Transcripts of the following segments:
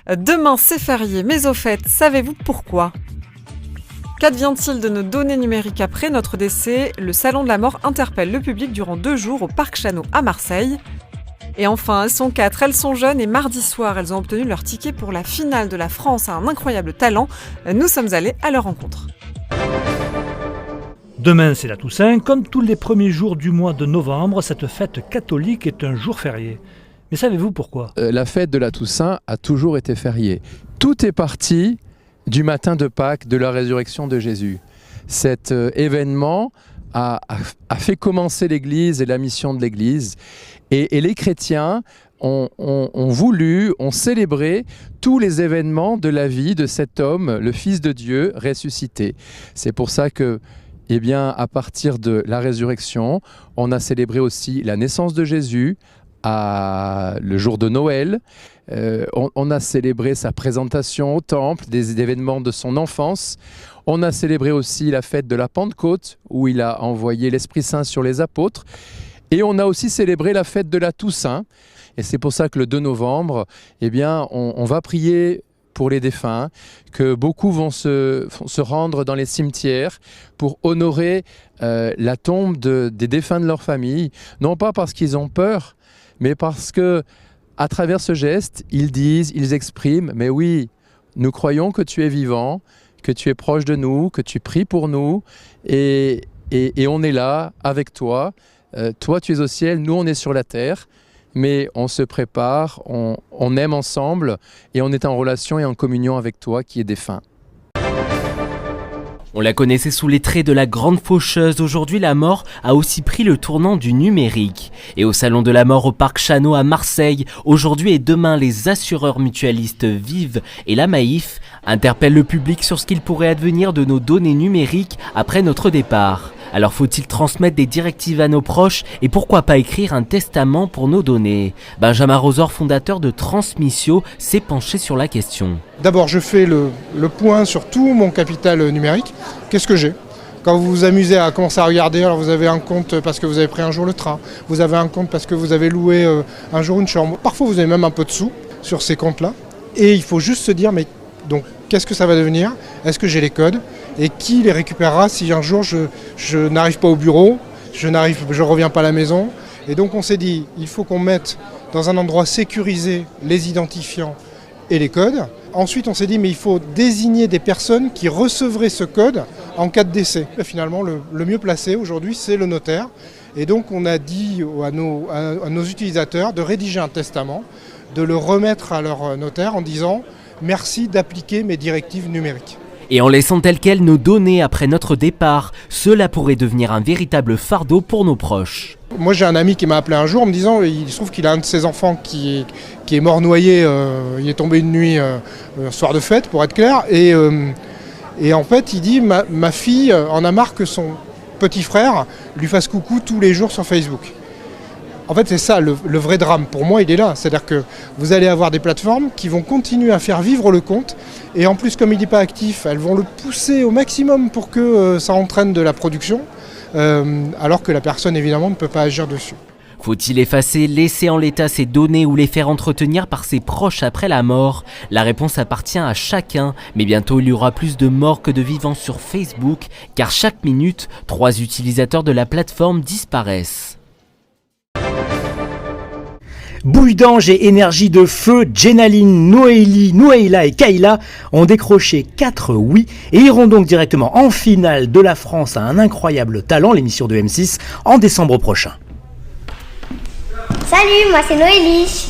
Demain, c'est férié, mais au fait, savez-vous pourquoi ? Qu'advient-il de nos données numériques après notre décès ? Le Salon de la Mort interpelle le public durant 2 jours au Parc Chano à Marseille. Et enfin, elles sont 4, elles sont jeunes et mardi soir, elles ont obtenu leur ticket pour la finale de la France à un incroyable talent. Nous sommes allés à leur rencontre. Demain, c'est la Toussaint. Comme tous les premiers jours du mois de novembre, cette fête catholique est un jour férié. Mais savez-vous pourquoi ? La fête de la Toussaint a toujours été fériée. Tout est parti du matin de Pâques, de la résurrection de Jésus. Cet événement a fait commencer l'Église et la mission de l'Église. Et les chrétiens ont célébré tous les événements de la vie de cet homme, le Fils de Dieu, ressuscité. C'est pour ça que, à partir de la résurrection, on a célébré aussi la naissance de Jésus, le jour de Noël. On a célébré sa présentation au temple, des événements de son enfance. On a célébré aussi la fête de la Pentecôte, où il a envoyé l'Esprit Saint sur les apôtres. Et on a aussi célébré la fête de la Toussaint. Et c'est pour ça que le 2 novembre, on va prier pour les défunts, que beaucoup vont se rendre dans les cimetières pour honorer la tombe des défunts de leur famille. Non pas parce qu'ils ont peur, mais parce que à travers ce geste, ils expriment, mais oui, nous croyons que tu es vivant, que tu es proche de nous, que tu pries pour nous, et on est là avec toi. Toi, tu es au ciel, nous, on est sur la terre, mais on se prépare, on aime ensemble, et on est en relation et en communion avec toi qui es défunt. On la connaissait sous les traits de la grande faucheuse. Aujourd'hui, la mort a aussi pris le tournant du numérique. Et au Salon de la Mort au Parc Chano à Marseille, aujourd'hui et demain, les assureurs mutualistes Vive et la Maïf interpellent le public sur ce qu'il pourrait advenir de nos données numériques après notre départ. Alors faut-il transmettre des directives à nos proches et pourquoi pas écrire un testament pour nos données ? Benjamin Rosor, fondateur de Transmissio, s'est penché sur la question. D'abord, je fais le point sur tout mon capital numérique. Qu'est-ce que j'ai ? Quand vous vous amusez à commencer à regarder, alors vous avez un compte parce que vous avez pris un jour le train, vous avez un compte parce que vous avez loué un jour une chambre. Parfois, vous avez même un peu de sous sur ces comptes-là. Et il faut juste se dire, mais donc, qu'est-ce que ça va devenir ? Est-ce que j'ai les codes ? Et qui les récupérera si un jour je n'arrive pas au bureau, je ne reviens pas à la maison. Et donc on s'est dit, il faut qu'on mette dans un endroit sécurisé les identifiants et les codes. Ensuite on s'est dit, mais il faut désigner des personnes qui recevraient ce code en cas de décès. Et finalement le mieux placé aujourd'hui c'est le notaire. Et donc on a dit à nos utilisateurs de rédiger un testament, de le remettre à leur notaire en disant « Merci d'appliquer mes directives numériques ». Et en laissant telles quelles nos données après notre départ, cela pourrait devenir un véritable fardeau pour nos proches. Moi j'ai un ami qui m'a appelé un jour en me disant il se trouve qu'il a un de ses enfants qui est mort noyé, il est tombé une nuit, un soir de fête pour être clair, et en fait il dit ma fille en a marre que son petit frère lui fasse coucou tous les jours sur Facebook. En fait, c'est ça le vrai drame. Pour moi, il est là. C'est-à-dire que vous allez avoir des plateformes qui vont continuer à faire vivre le compte. Et en plus, comme il n'est pas actif, elles vont le pousser au maximum pour que ça entraîne de la production, alors que la personne, évidemment, ne peut pas agir dessus. Faut-il effacer, laisser en l'état ces données ou les faire entretenir par ses proches après la mort ? La réponse appartient à chacun, mais bientôt il y aura plus de morts que de vivants sur Facebook, car chaque minute, 3 utilisateurs de la plateforme disparaissent. Bouille d'ange et énergie de feu, Jenaline, Noélie, Noéla et Kayla ont décroché 4 oui et iront donc directement en finale de la France à un incroyable talent, l'émission de M6, en décembre prochain. Salut, moi c'est Noélie.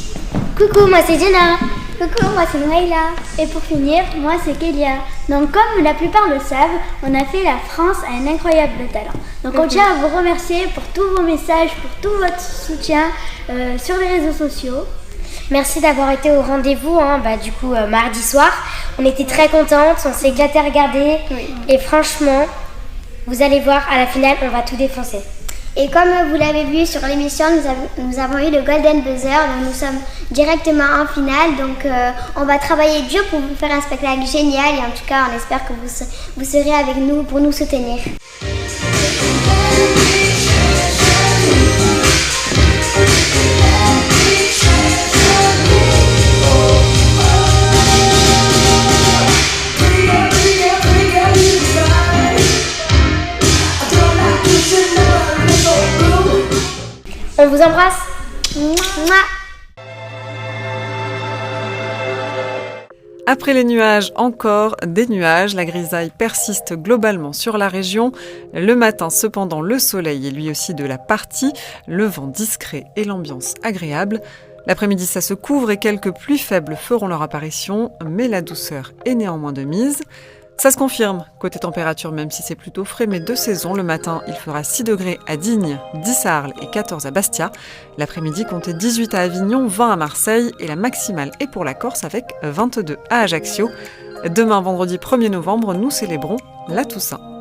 Coucou, moi c'est Jenna. Coucou, moi c'est Noéla. Et pour finir, moi c'est Kélia. Donc comme la plupart le savent, on a fait la France à un incroyable talent. Donc on tient à vous remercier pour tous vos messages, pour tout votre soutien sur les réseaux sociaux. Merci d'avoir été au rendez-vous, mardi soir. On était très contentes, on s'est éclaté à regarder. Oui. Et franchement, vous allez voir, à la finale, on va tout défoncer. Et comme vous l'avez vu sur l'émission, nous avons eu le Golden Buzzer, donc nous sommes directement en finale. Donc on va travailler dur pour vous faire un spectacle génial et en tout cas on espère que vous serez avec nous pour nous soutenir. embrasse. Mouah. Après les nuages, encore des nuages. La grisaille persiste globalement sur la région. Le matin, cependant, le soleil est lui aussi de la partie. Le vent discret et l'ambiance agréable. L'après-midi, ça se couvre et quelques pluies faibles feront leur apparition, mais la douceur est néanmoins de mise. Ça se confirme, côté température, même si c'est plutôt frais, mais de saison. Le matin, il fera 6 degrés à Digne, 10 à Arles et 14 à Bastia. L'après-midi, comptez 18 à Avignon, 20 à Marseille et la maximale est pour la Corse avec 22 à Ajaccio. Demain, vendredi 1er novembre, nous célébrons la Toussaint.